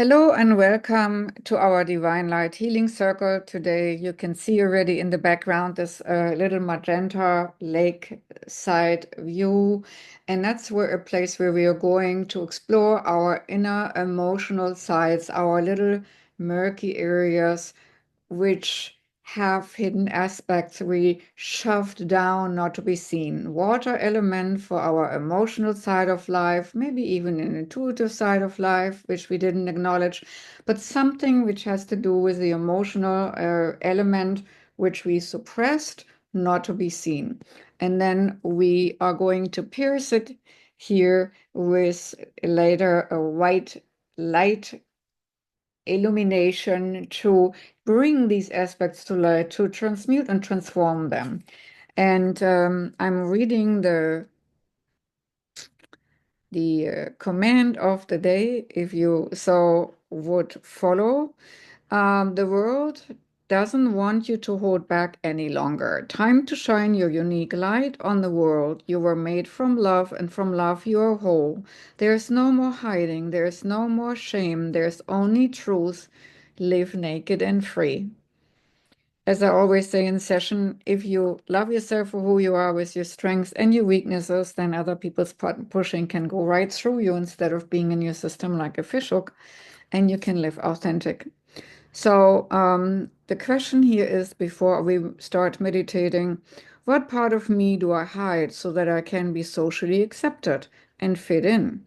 Hello and welcome to our Divine Light Healing Circle. Today you can see already in the background this little magenta lakeside view, and that's a place where we are going to explore our inner emotional sides, our little murky areas which have hidden aspects we shoved down not to be seen. Water element for our emotional side of life, maybe even an intuitive side of life, which we didn't acknowledge, but something which has to do with the emotional element which we suppressed not to be seen. And then we are going to pierce it here with later a white light illumination to bring these aspects to light, to transmute and transform them. And I'm reading the command of the day, if you so would follow. The world doesn't want you to hold back any longer. Time to shine your unique light on the world. You were made from love, and from love you are whole. There's no more hiding. There's no more shame. There's only truth. Live naked and free. As I always say in session, if you love yourself for who you are with your strengths and your weaknesses, then other people's pushing can go right through you instead of being in your system like a fishhook, and you can live authentic. So the question here is, before we start meditating, what part of me do I hide so that I can be socially accepted and fit in?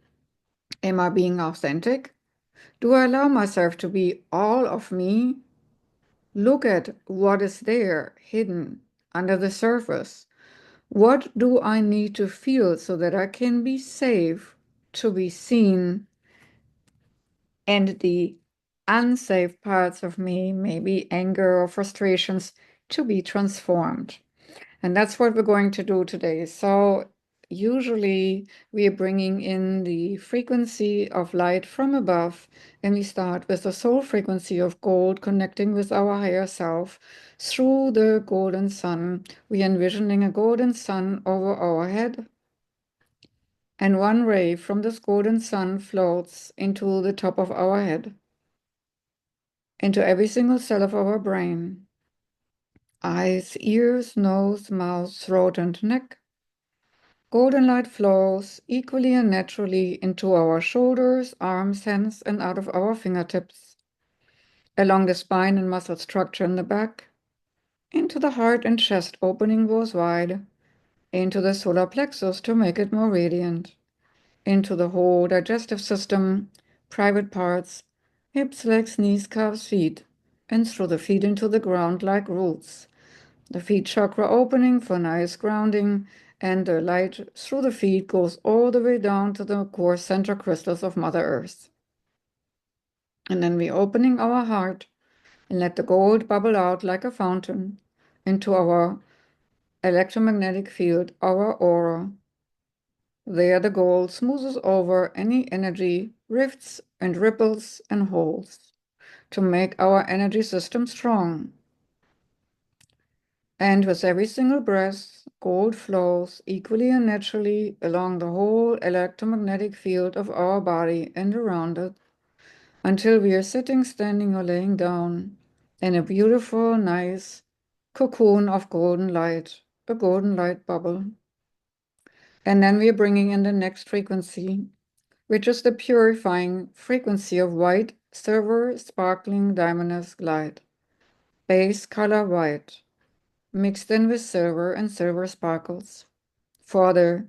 Am I being authentic? Do I allow myself to be all of me? Look at what is there, hidden under the surface. What do I need to feel so that I can be safe to be seen, and the unsafe parts of me, maybe anger or frustrations, to be transformed? And that's what we're going to do today. So usually we are bringing in the frequency of light from above, and we start with the soul frequency of gold, connecting with our higher self through the golden sun. We are envisioning a golden sun over our head, and one ray from this golden sun floats into the top of our head, into every single cell of our brain, eyes, ears, nose, mouth, throat, and neck. Golden light flows equally and naturally into our shoulders, arms, hands, and out of our fingertips, along the spine and muscle structure in the back, into the heart and chest opening goes wide, into the solar plexus to make it more radiant, into the whole digestive system, private parts, hips, legs, knees, calves, feet, and through the feet into the ground like roots. The feet chakra opening for nice grounding, and the light through the feet goes all the way down to the core center crystals of Mother Earth. And then we're opening our heart and let the gold bubble out like a fountain into our electromagnetic field, our aura. There the gold smoothes over any energy rifts and ripples and holes to make our energy system strong. And with every single breath, gold flows equally and naturally along the whole electromagnetic field of our body and around it, until we are sitting, standing, or laying down in a beautiful, nice cocoon of golden light, a golden light bubble. And then we are bringing in the next frequency, which is the purifying frequency of white, silver, sparkling, diamond-esque light, base color white, mixed in with silver and silver sparkles, for the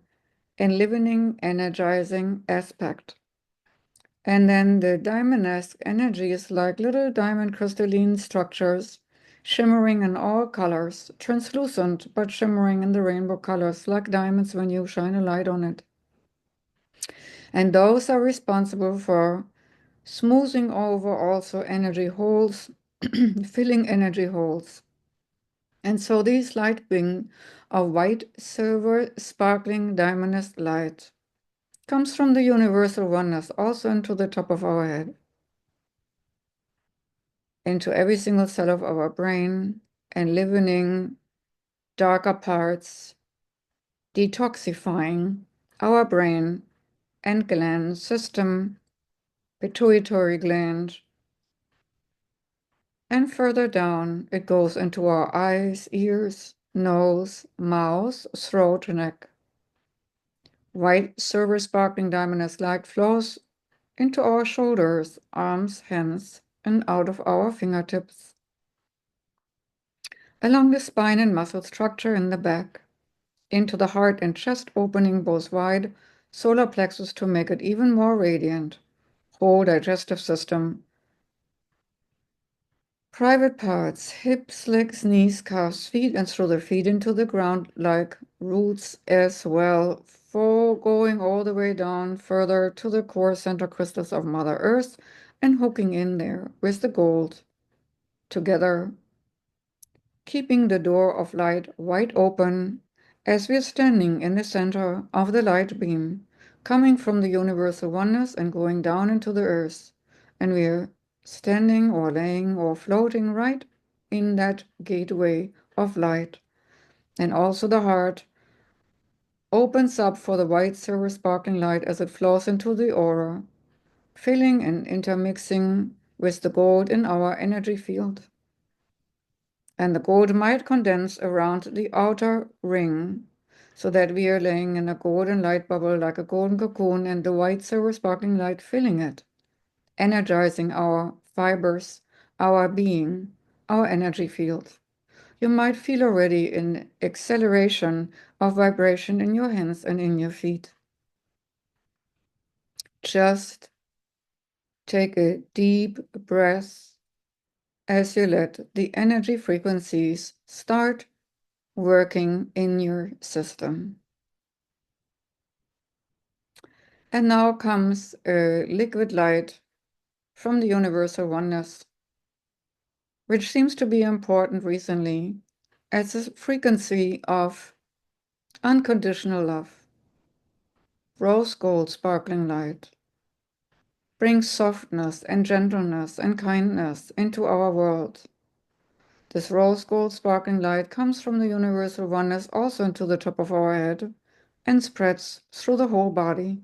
enlivening, energizing aspect. And then the diamond-esque energy is like little diamond crystalline structures, shimmering in all colors, translucent but shimmering in the rainbow colors, like diamonds when you shine a light on it. And those are responsible for smoothing over also energy holes, filling energy holes. And so these light being of white, silver, sparkling, diamond-esque light comes from the universal oneness also into the top of our head, into every single cell of our brain, and enlivening darker parts, detoxifying our brain and gland system pituitary gland, and further down it goes into our eyes, ears, nose, mouth, throat, neck. White silver sparkling diamond light flows into our shoulders, arms, hands, and out of our fingertips, along the spine and muscle structure in the back, into the heart and chest opening both wide, solar plexus to make it even more radiant, whole digestive system, private parts, hips, legs, knees, calves, feet, and through the feet into the ground like roots as well, for going all the way down further to the core center crystals of Mother Earth and hooking in there with the gold together, keeping the door of light wide open as we're standing in the center of the light beam, coming from the universal oneness and going down into the earth. And we're standing or laying or floating right in that gateway of light. And also the heart opens up for the white silver sparkling light as it flows into the aura, filling and intermixing with the gold in our energy field. And the gold might condense around the outer ring so that we are laying in a golden light bubble like a golden cocoon and the white silver sparkling light filling it, energizing our fibers, our being, our energy field. You might feel already an acceleration of vibration in your hands and in your feet. Just take a deep breath as you let the energy frequencies start working in your system. And now comes a liquid light from the universal oneness, which seems to be important recently as a frequency of unconditional love. Rose gold sparkling light brings softness and gentleness and kindness into our world. This rose gold sparkling light comes from the universal oneness also into the top of our head and spreads through the whole body,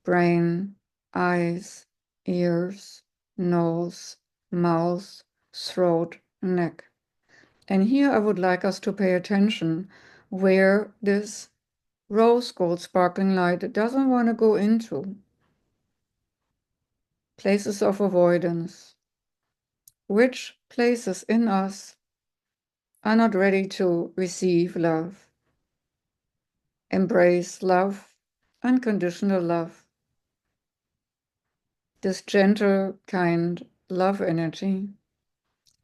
brain, eyes, ears, nose, mouth, throat, neck. And here I would like us to pay attention where this rose gold sparkling light doesn't want to go into. Places of avoidance. Which places in us are not ready to receive love, embrace love, unconditional love, this gentle, kind love energy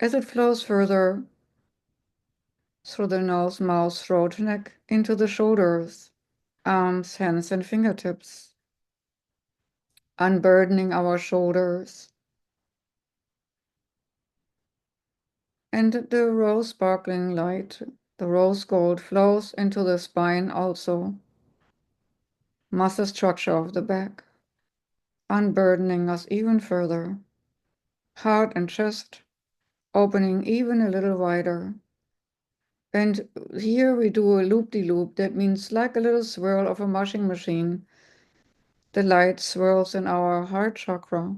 as it flows further through the nose, mouth, throat, neck, into the shoulders, arms, hands, and fingertips, unburdening our shoulders. And the rose sparkling light, the rose gold, flows into the spine also, muscle structure of the back, unburdening us even further, heart and chest opening even a little wider. And here we do a loop-de-loop, that means like a little swirl of a washing machine. The light swirls in our heart chakra,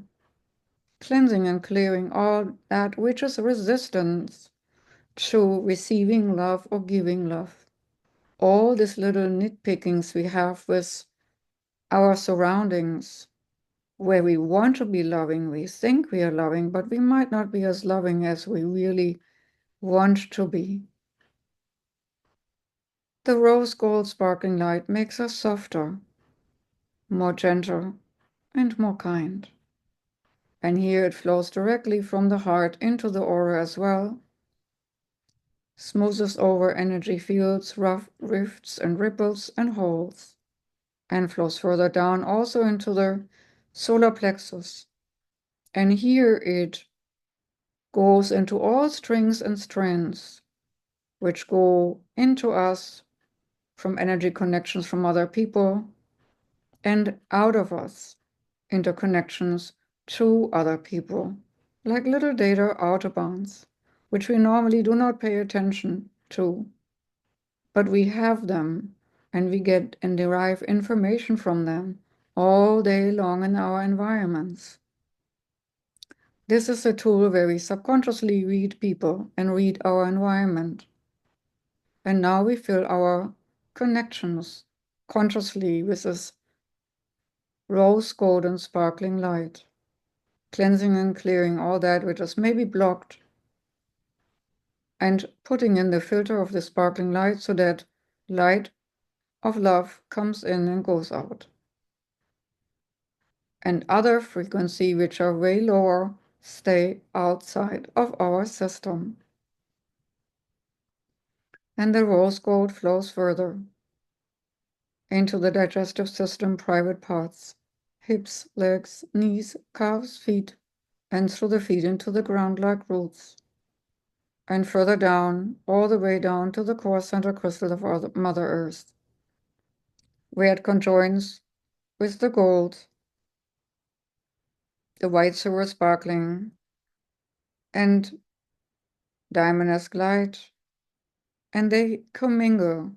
cleansing and clearing all that which is resistance to receiving love or giving love. All these little nitpickings we have with our surroundings, where we want to be loving, we think we are loving, but we might not be as loving as we really want to be. The rose gold sparkling light makes us softer, more gentle, and more kind. And here it flows directly from the heart into the aura as well, smoothes over energy fields, rough rifts and ripples and holes, and flows further down also into the solar plexus. And here it goes into all strings and strands which go into us from energy connections from other people and out of us interconnections to other people, like little data autobahns, which we normally do not pay attention to, but we have them and we get and derive information from them all day long in our environments. This is a tool where we subconsciously read people and read our environment. And now we fill our connections consciously with this rose golden sparkling light, cleansing and clearing all that which is maybe blocked, and putting in the filter of the sparkling light so that light of love comes in and goes out. And other frequency which are way lower stay outside of our system. And the rose gold flows further into the digestive system private parts, hips, legs, knees, calves, feet, and through the feet into the ground like roots. And further down, all the way down to the core center crystal of Mother Earth, where it conjoins with the gold, the white silver sparkling, and diamond-esque light, and they commingle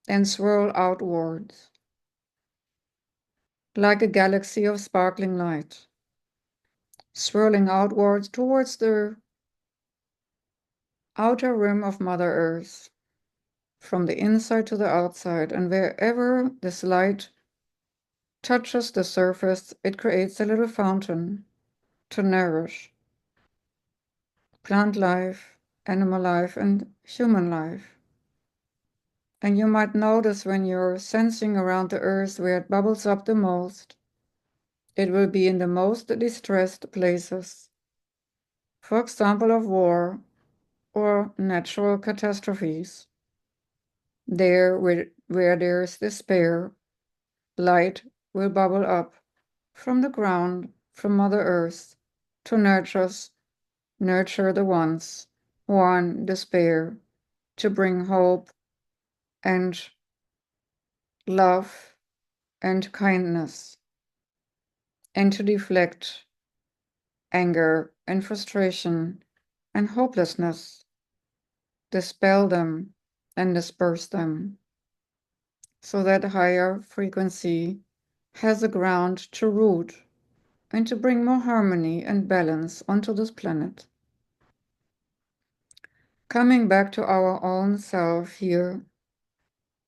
and swirl outwards like a galaxy of sparkling light, swirling outwards towards the outer rim of Mother Earth, from the inside to the outside, and wherever this light touches the surface, it creates a little fountain to nourish plant life, animal life, and human life. And you might notice when you're sensing around the earth where it bubbles up the most, it will be in the most distressed places. For example, of war or natural catastrophes. There where there is despair, light will bubble up from the ground, from Mother Earth, to nurture the ones who are in despair, to bring hope and love and kindness, and to deflect anger and frustration and hopelessness, dispel them and disperse them, so that higher frequency has a ground to root and to bring more harmony and balance onto this planet. Coming back to our own self here,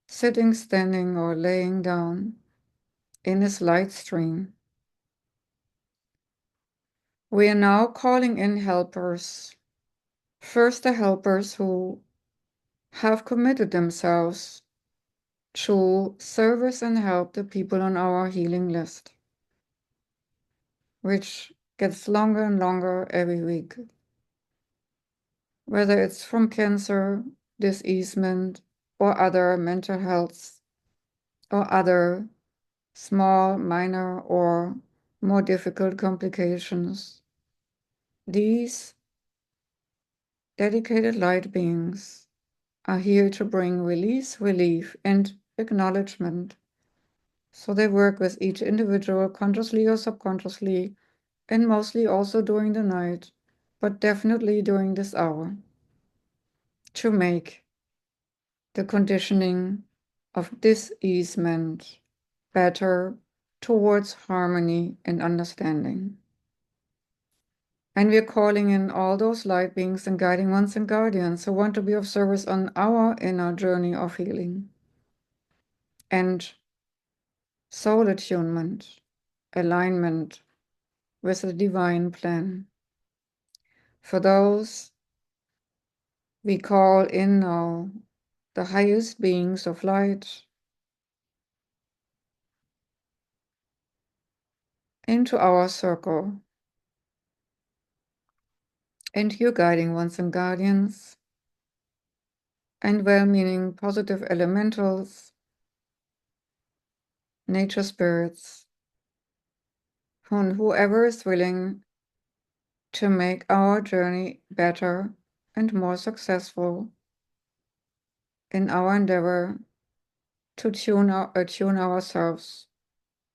sitting, standing, or laying down in this light stream. We are now calling in helpers. First, the helpers who have committed themselves to service and help the people on our healing list, which gets longer and longer every week. Whether it's from cancer, diseasement, or other mental health, or other small, minor, or more difficult complications. These dedicated light beings are here to bring release, relief, and acknowledgement. So they work with each individual consciously or subconsciously, and mostly also during the night, but definitely during this hour, to make the conditioning of diseasement better towards harmony and understanding. And we're calling in all those light beings and guiding ones and guardians who want to be of service on our inner journey of healing and soul attunement, alignment with the divine plan. For those, we call in now the highest beings of light into our circle, and your guiding ones and guardians, and well-meaning positive elementals, nature spirits, whoever is willing to make our journey better and more successful in our endeavor to attune ourselves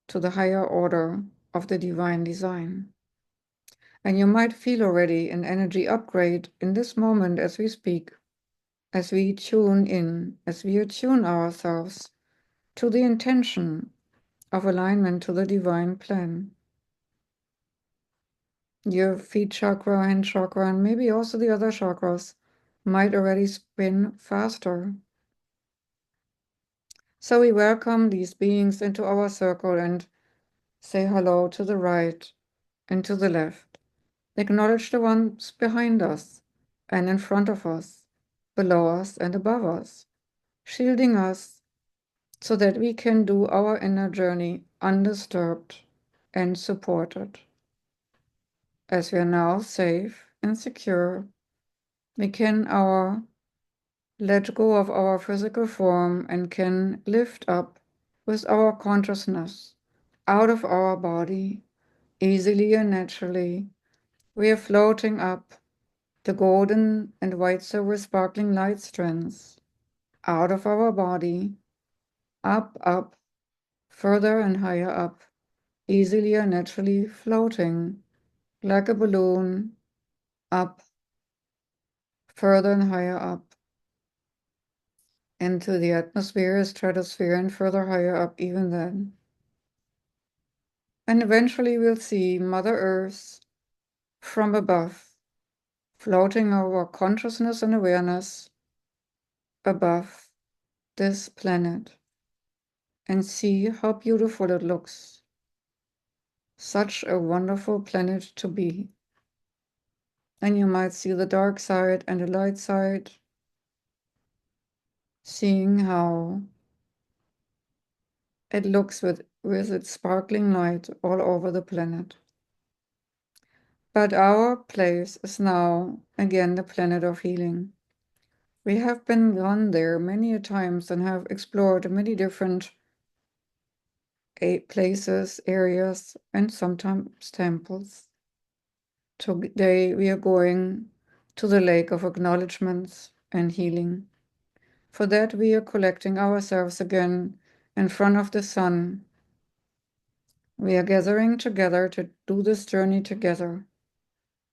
to the higher order of the divine design. And you might feel already an energy upgrade in this moment as we speak, as we tune in, as we attune ourselves to the intention of alignment to the divine plan. Your feet chakra, hand chakra, and maybe also the other chakras might already spin faster. So we welcome these beings into our circle and say hello to the right and to the left. Acknowledge the ones behind us and in front of us, below us and above us, shielding us so that we can do our inner journey undisturbed and supported. As we are now safe and secure, we can let go of our physical form and can lift up with our consciousness out of our body easily and naturally. We are floating up the golden and white silver sparkling light strands out of our body, up, further and higher up, easily and naturally floating like a balloon up, further and higher up into the atmosphere, stratosphere, and further higher up even then. And eventually we'll see Mother Earth from above, floating over consciousness and awareness above this planet, and see how beautiful it looks. Such a wonderful planet to be. And you might see the dark side and the light side, seeing how it looks with its sparkling light all over the planet. But our place is now again the planet of healing. We have been gone there many a times and have explored many different places, areas, and sometimes temples. Today we are going to the lake of acknowledgements and healing. For that we are collecting ourselves again in front of the sun. We are gathering together to do this journey together.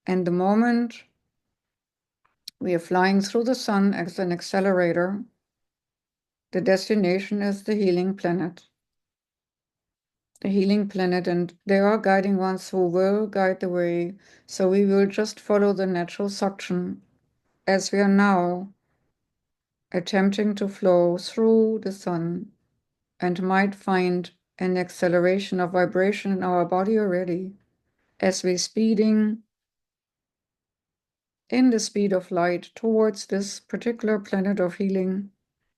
And the moment we are flying through the sun as an accelerator, the destination is the healing planet. The healing planet, and there are guiding ones who will guide the way, so we will just follow the natural suction as we are now attempting to flow through the sun and might find an acceleration of vibration in our body already as we're speeding in the speed of light towards this particular planet of healing,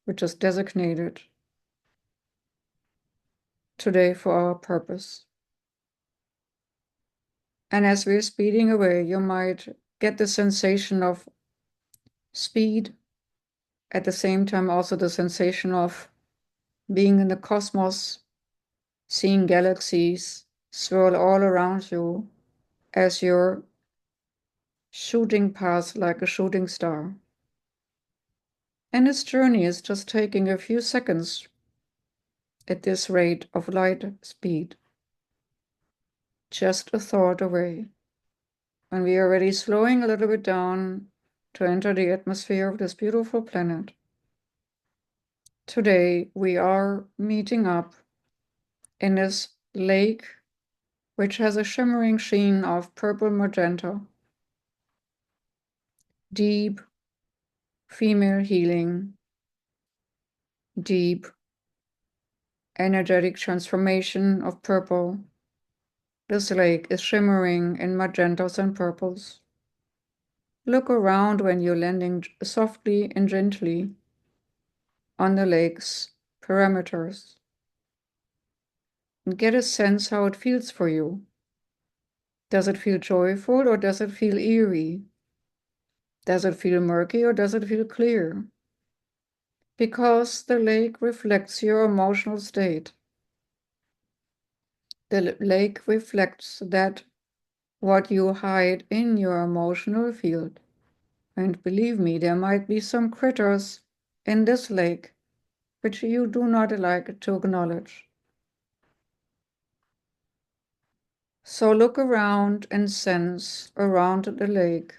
which is designated today for our purpose. And as we're speeding away, you might get the sensation of speed, at the same time also the sensation of being in the cosmos, seeing galaxies swirl all around you as you're shooting past like a shooting star. And this journey is just taking a few seconds at this rate of light speed, just a thought away. And we are already slowing a little bit down to enter the atmosphere of this beautiful planet. Today we are meeting up in this lake, which has a shimmering sheen of purple magenta, deep female healing, deep energetic transformation of purple. This lake is shimmering in magentas and purples. Look around when you're landing softly and gently on the lake's perimeters and get a sense how it feels for you. Does it feel joyful or does it feel eerie? Does it feel murky or does it feel clear? Because the lake reflects your emotional state. The lake reflects that what you hide in your emotional field. And believe me, there might be some critters in this lake which you do not like to acknowledge. So look around and sense around the lake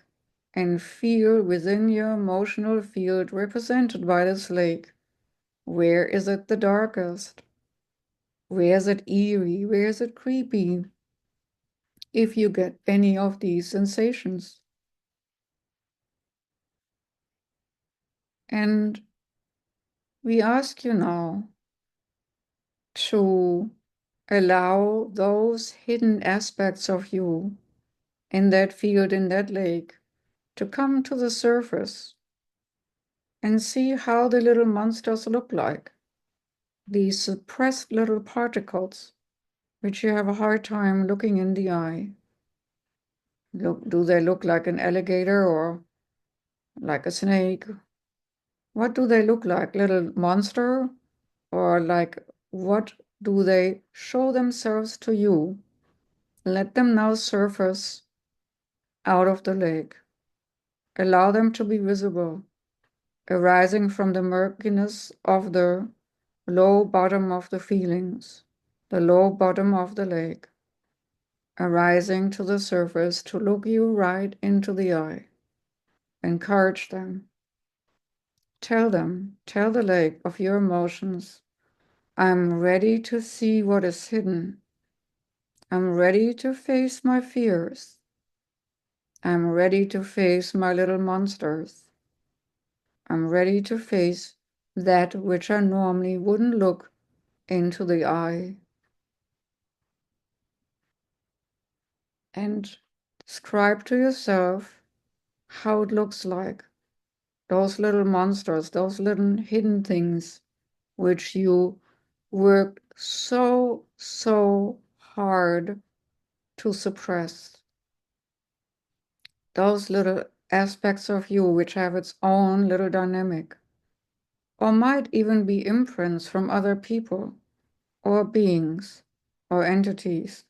and feel within your emotional field represented by this lake. Where is it the darkest? Where is it eerie? Where is it creepy? if you get any of these sensations. And we ask you now to allow those hidden aspects of you in that field, in that lake, to come to the surface and see how the little monsters look like. These suppressed little particles, which you have a hard time looking in the eye. Do they look like an alligator or like a snake? What do they look like? Little monster? Or like, what do they show themselves to you? Let them now surface out of the lake. Allow them to be visible, arising from the murkiness of the low bottom of the feelings, the low bottom of the lake, arising to the surface to look you right into the eye. Encourage them. Tell the lake of your emotions, I'm ready to see what is hidden. I'm ready to face my fears. I'm ready to face my little monsters. I'm ready to face that which I normally wouldn't look into the eye. And describe to yourself how it looks like. Those little monsters, those little hidden things which you worked so hard to suppress. Those little aspects of you which have its own little dynamic, or might even be imprints from other people, or beings, or entities,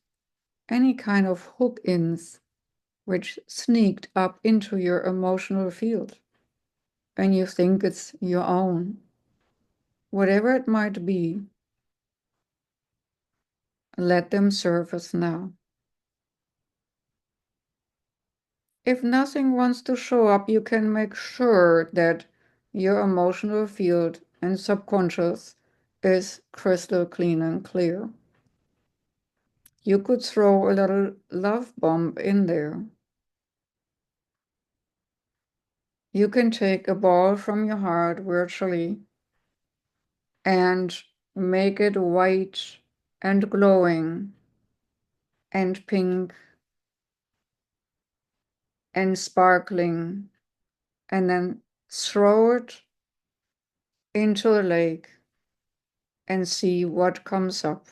any kind of hook-ins which sneaked up into your emotional field, and you think it's your own. Whatever it might be, let them surface now. If nothing wants to show up, you can make sure that your emotional field and subconscious is crystal clean and clear. You could throw a little love bomb in there. You can take a ball from your heart virtually and make it white and glowing and pink and sparkling, and then throw it into the lake and see what comes up.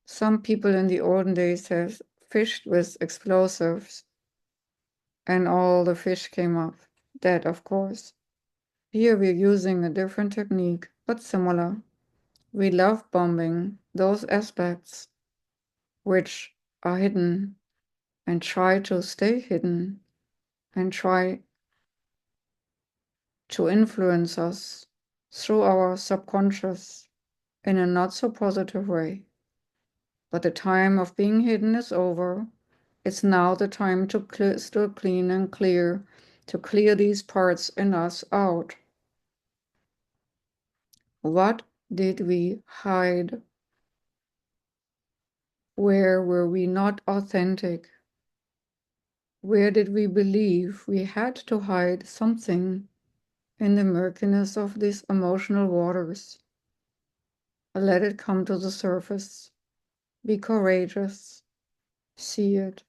Some people in the olden days have fished with explosives, and all the fish came up dead, of course. Here we're using a different technique, but similar. We love bombing those aspects which are hidden and try to stay hidden and try to influence us through our subconscious in a not so positive way. But the time of being hidden is over. It's now the time to still clean and clear, to clear these parts in us out. What did we hide? Where were we not authentic? Where did we believe we had to hide something in the murkiness of these emotional waters? Let it come to the surface. Be courageous. See it.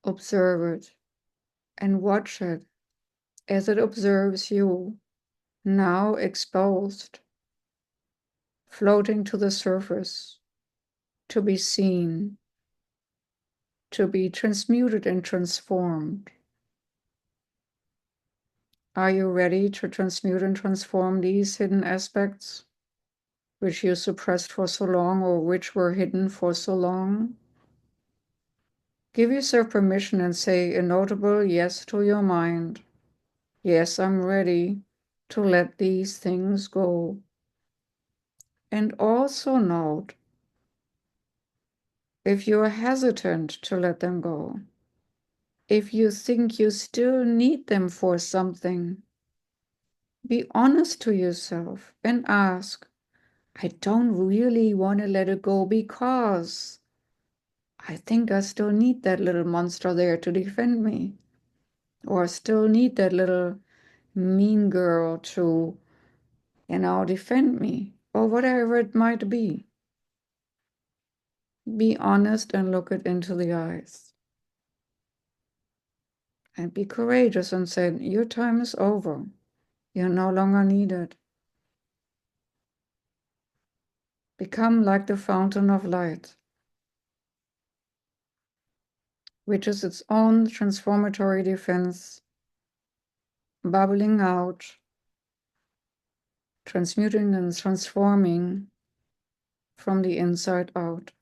Observe it. And watch it as it observes you, now exposed, floating to the surface, to be seen, to be transmuted and transformed. Are you ready to transmute and transform these hidden aspects which you suppressed for so long or which were hidden for so long? Give yourself permission and say a notable yes to your mind. Yes, I'm ready to let these things go. And also note, if you're hesitant to let them go, if you think you still need them for something, be honest to yourself and ask, I don't really want to let it go because I think I still need that little monster there to defend me. Or I still need that little mean girl to, defend me. Or whatever it might be. Be honest and look it into the eyes. And be courageous and say, your time is over. You're no longer needed. Become like the fountain of light, which is its own transformatory defense, bubbling out, transmuting and transforming from the inside out.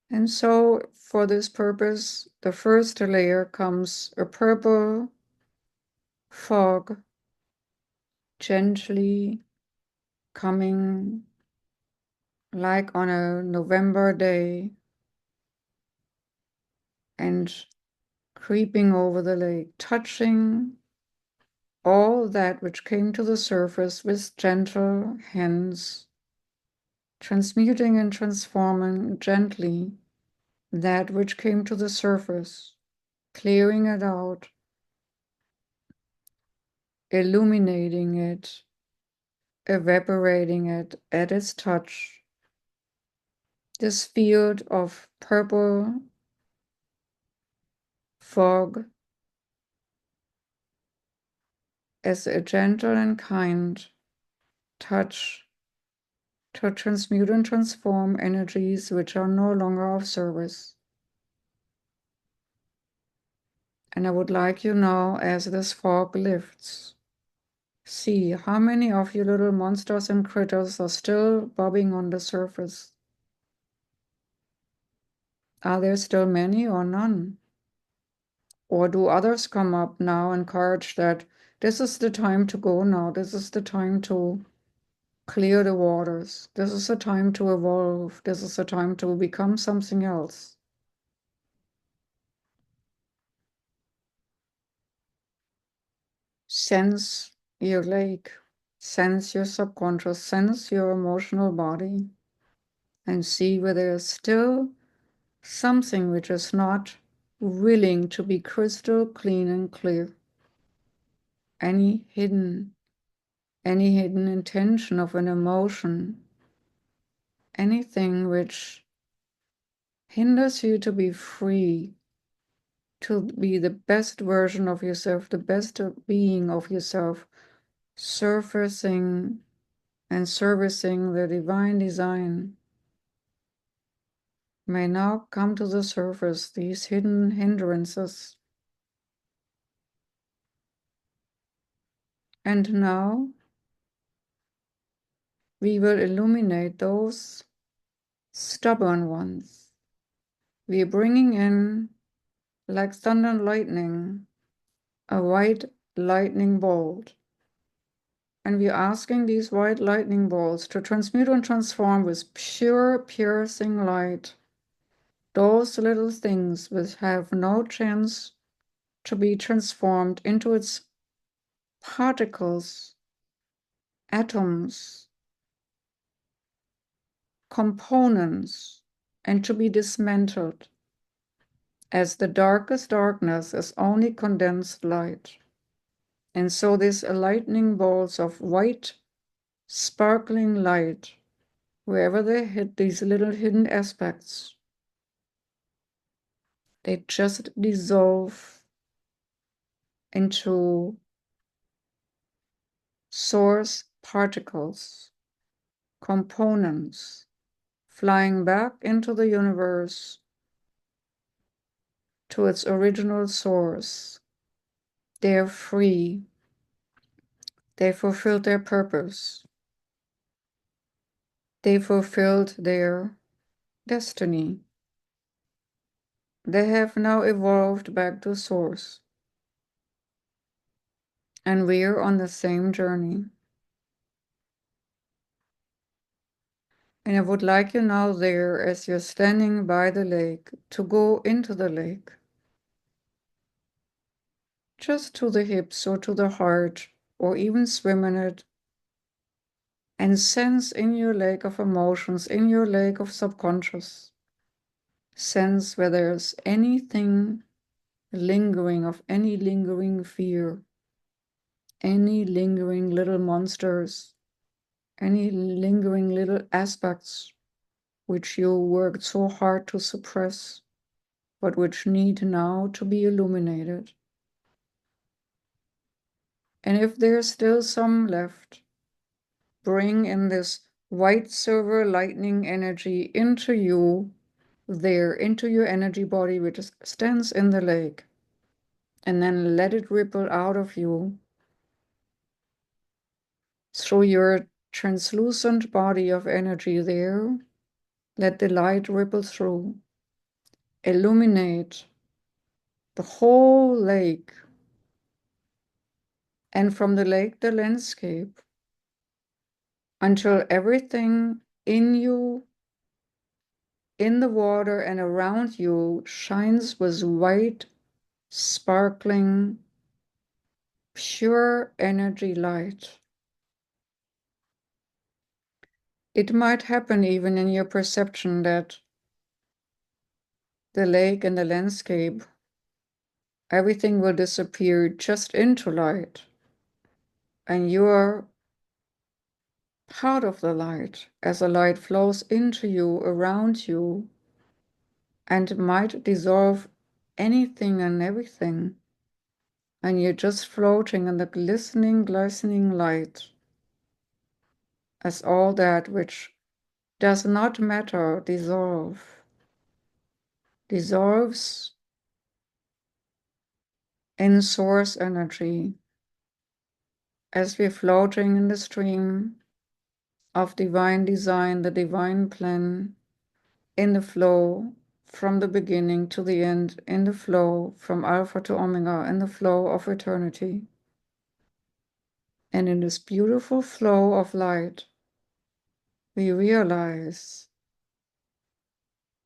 And so, for this purpose, the first layer comes a purple fog, gently coming like on a November day and creeping over the lake, touching all that which came to the surface with gentle hands, transmuting and transforming gently that which came to the surface, clearing it out, illuminating it, evaporating it at its touch. This field of purple fog as a gentle and kind touch to transmute and transform energies which are no longer of service. And I would like you now, as this fog lifts, see how many of you little monsters and critters are still bobbing on the surface. Are there still many or none? Or do others come up now, encourage that this is the time to go now, this is the time to clear the waters, this is the time to evolve, this is the time to become something else? Sense your lake, sense your subconscious, sense your emotional body, and see where there is still something which is not willing to be crystal clean and clear. Any hidden intention of an emotion, anything which hinders you to be free, to be the best version of yourself, the best being of yourself, surfacing and servicing the divine design, may now come to the surface, these hidden hindrances. And now we will illuminate those stubborn ones. We are bringing in, like thunder and lightning, a white lightning bolt. And we are asking these white lightning bolts to transmute and transform with pure, piercing light those little things which have no chance to be transformed into its particles, atoms, components, and to be dismantled, as the darkest darkness is only condensed light. And so these lightning bolts of white, sparkling light, wherever they hit these little hidden aspects, they just dissolve into source particles, components, flying back into the universe to its original source. They are free. They fulfilled their purpose. They fulfilled their destiny. They have now evolved back to source. And we're on the same journey. And I would like you now there, as you're standing by the lake, to go into the lake. Just to the hips or to the heart, or even swim in it, and sense in your lake of emotions, in your lake of subconscious, sense where there's anything lingering, of any lingering fear, any lingering little monsters, any lingering little aspects which you worked so hard to suppress, but which need now to be illuminated. And if there's still some left, bring in this white silver lightning energy into you, there, into your energy body, which stands in the lake, and then let it ripple out of you through your translucent body of energy there. Let the light ripple through, illuminate the whole lake, and from the lake, the landscape, until everything in you, in the water and around you, shines with white, sparkling, pure energy light. It might happen even in your perception that the lake and the landscape, everything will disappear just into light, and you're part of the light as the light flows into you, around you, and might dissolve anything and everything, and you're just floating in the glistening light as all that which does not matter dissolves in source energy as we're floating in the stream of divine design, the divine plan, in the flow from the beginning to the end, in the flow from Alpha to Omega, in the flow of eternity. And in this beautiful flow of light, we realize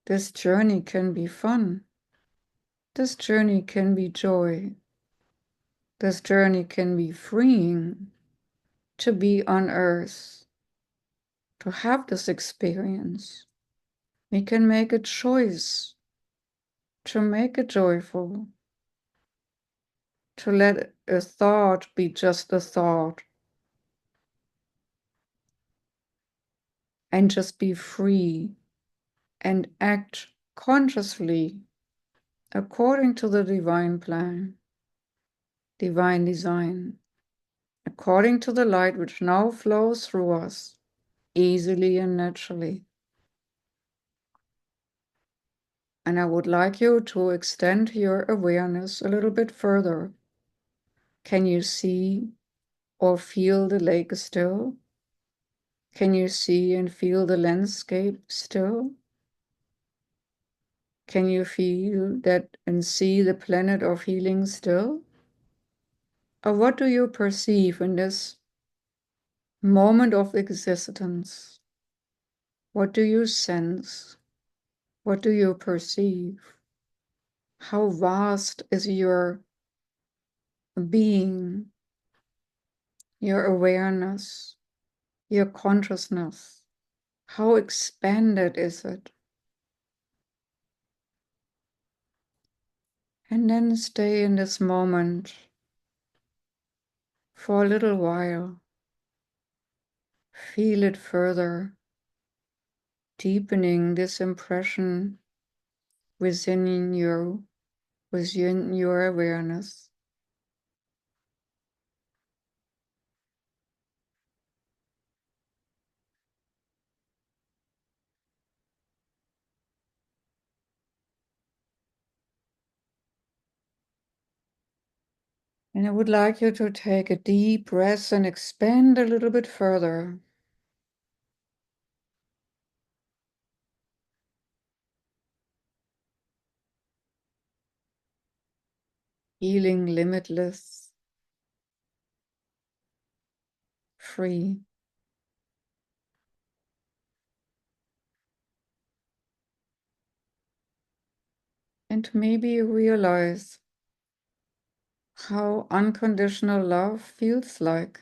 this journey can be fun. This journey can be joy. This journey can be freeing to be on earth, to have this experience. We can make a choice to make it joyful, to let a thought be just a thought, and just be free and act consciously according to the divine plan, divine design, according to the light which now flows through us easily and naturally. And I would like you to extend your awareness a little bit further. Can you see or feel the lake still? Can you see and feel the landscape still? Can you feel that and see the planet of healing still? Or what do you perceive in this moment of existence? What do you sense? What do you perceive? How vast is your being, your awareness, your consciousness? How expanded is it? And then stay in this moment for a little while. Feel it further, deepening this impression within your awareness. And I would like you to take a deep breath and expand a little bit further. Feeling limitless, free. And maybe you realize how unconditional love feels like.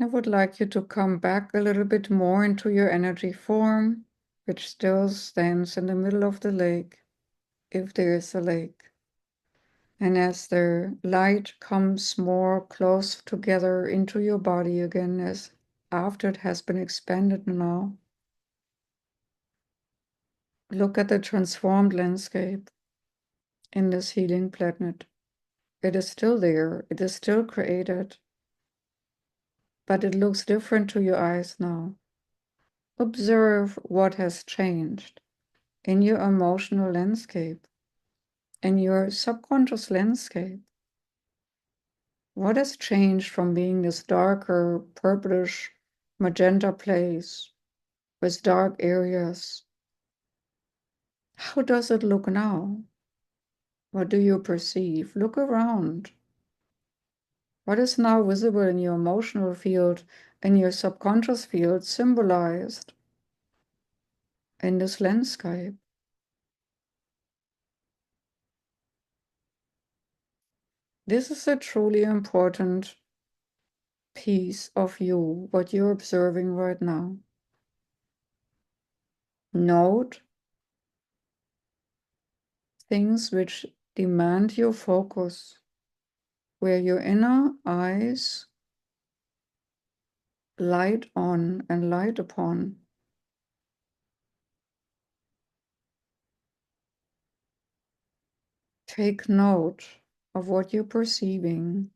I would like you to come back a little bit more into your energy form, which still stands in the middle of the lake, if there is a lake. And as the light comes more close together into your body again, as after it has been expanded now, look at the transformed landscape in this healing planet. It is still there, it is still created, but it looks different to your eyes now. Observe what has changed in your emotional landscape, in your subconscious landscape. What has changed from being this darker, purplish, magenta place with dark areas? How does it look now? What do you perceive? Look around. What is now visible in your emotional field, in your subconscious field, symbolized in this landscape? This is a truly important piece of you, what you're observing right now. Note things which demand your focus, where your inner eyes light on and light upon. Take note of what you're perceiving.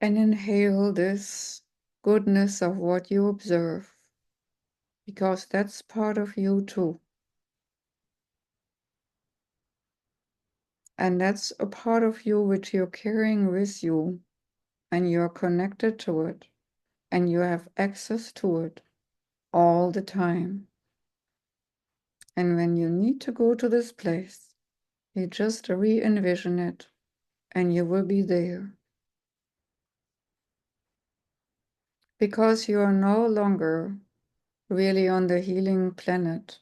And inhale this goodness of what you observe, because that's part of you too. And that's a part of you which you're carrying with you, and you're connected to it, and you have access to it all the time. And when you need to go to this place, you just re-envision it, and you will be there. Because you are no longer really on the healing planet.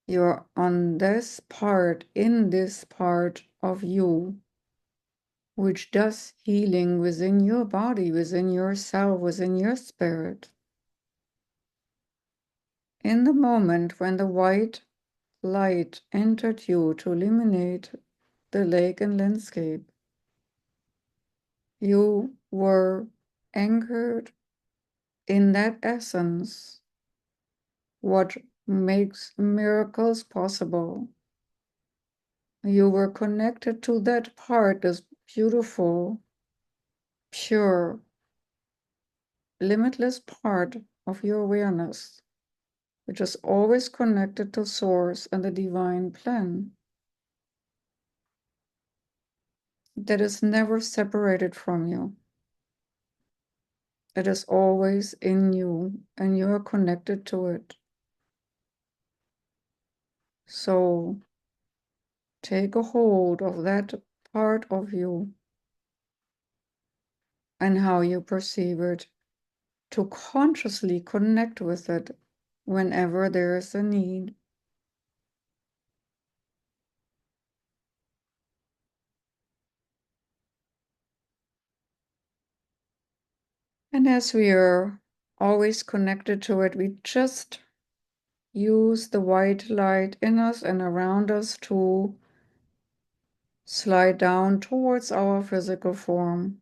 You're on this part, in this part of you, which does healing within your body, within yourself, within your spirit. In the moment when the white light entered you to illuminate the lake and landscape, you were anchored in that essence, what makes miracles possible. You were connected to that part, this beautiful, pure, limitless part of your awareness, which is always connected to Source and the divine plan. That is never separated from you. It is always in you, and you are connected to it. So take a hold of that part of you and how you perceive it, to consciously connect with it whenever there is a need. And as we are always connected to it, we just use the white light in us and around us to slide down towards our physical form.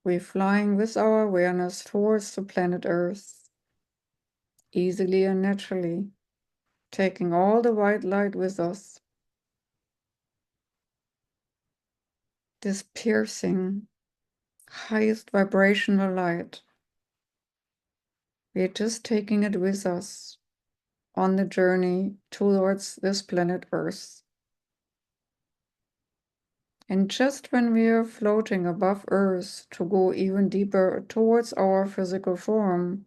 We're flying with our awareness towards the planet Earth, easily and naturally, taking all the white light with us. This piercing, highest vibrational light. We're just taking it with us on the journey towards this planet Earth. And just when we are floating above Earth to go even deeper towards our physical form,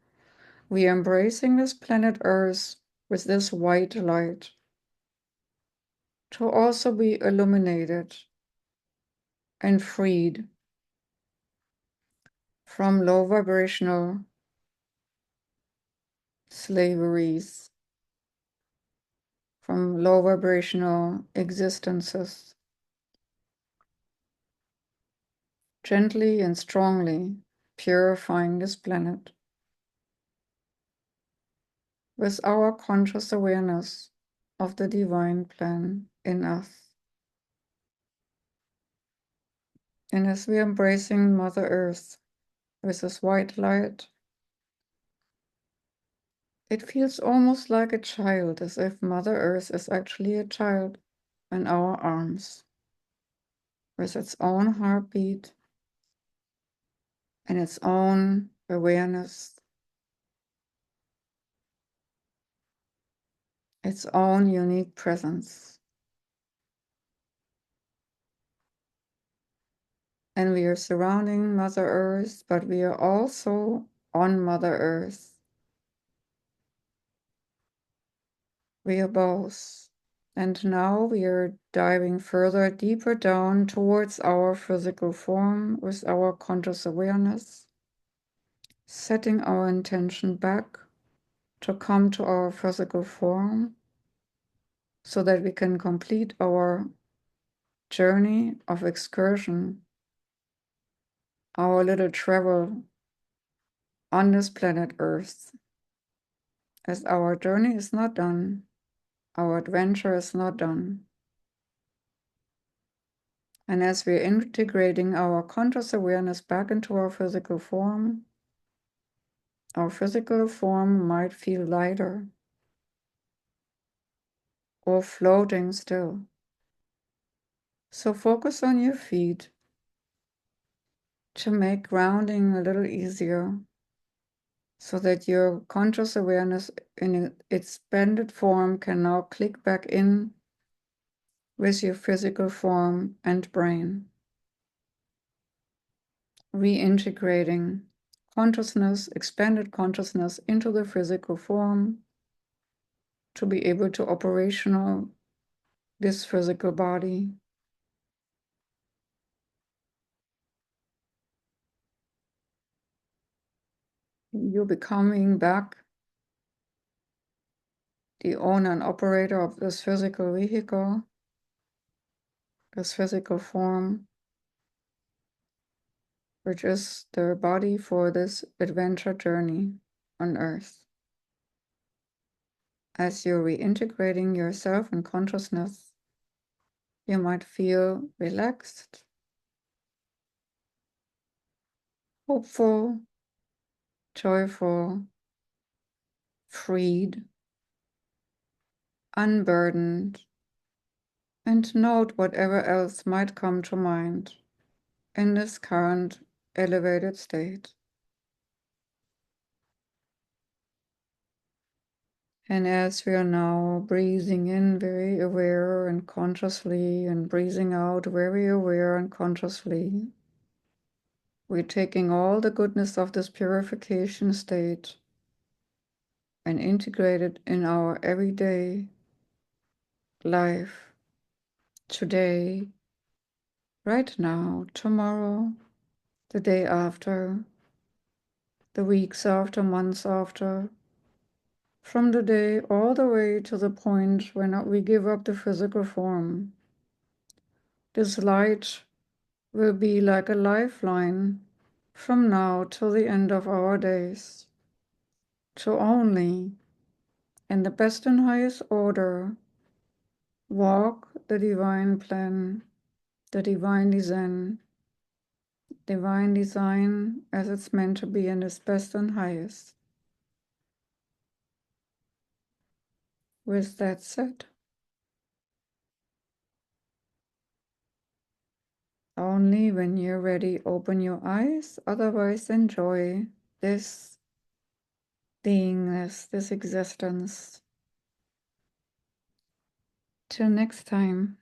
we are embracing this planet Earth with this white light to also be illuminated and freed from low vibrational slaveries, from low vibrational existences. Gently and strongly purifying this planet with our conscious awareness of the divine plan in us. And as we are embracing Mother Earth with this white light, it feels almost like a child, as if Mother Earth is actually a child in our arms, with its own heartbeat and its own awareness, its own unique presence. And we are surrounding Mother Earth, but we are also on Mother Earth. We are both. And now we are diving further, deeper down towards our physical form with our conscious awareness, setting our intention back to come to our physical form so that we can complete our journey of excursion, our little travel on this planet Earth. As our journey is not done, our adventure is not done. And as we're integrating our conscious awareness back into our physical form might feel lighter or floating still. So focus on your feet to make grounding a little easier so that your conscious awareness in its expanded form can now click back in with your physical form and brain, reintegrating consciousness, expanded consciousness into the physical form to be able to operational this physical body. You're becoming back the owner and operator of this physical vehicle, this physical form, which is the body for this adventure journey on Earth. As you're reintegrating yourself in consciousness, you might feel relaxed, hopeful, joyful, freed, unburdened, and note whatever else might come to mind in this current elevated state. And as we are now breathing in very aware and consciously, and breathing out very aware and consciously, we're taking all the goodness of this purification state and integrate it in our everyday life, today, right now, tomorrow, the day after, the weeks after, months after, from the day all the way to the point when we give up the physical form. This light will be like a lifeline from now till the end of our days, to only, in the best and highest order, walk the divine plan, the divine design, divine design as it's meant to be and is best and highest. With that said, only when you're ready, open your eyes. Otherwise, enjoy this beingness, this existence. Till next time.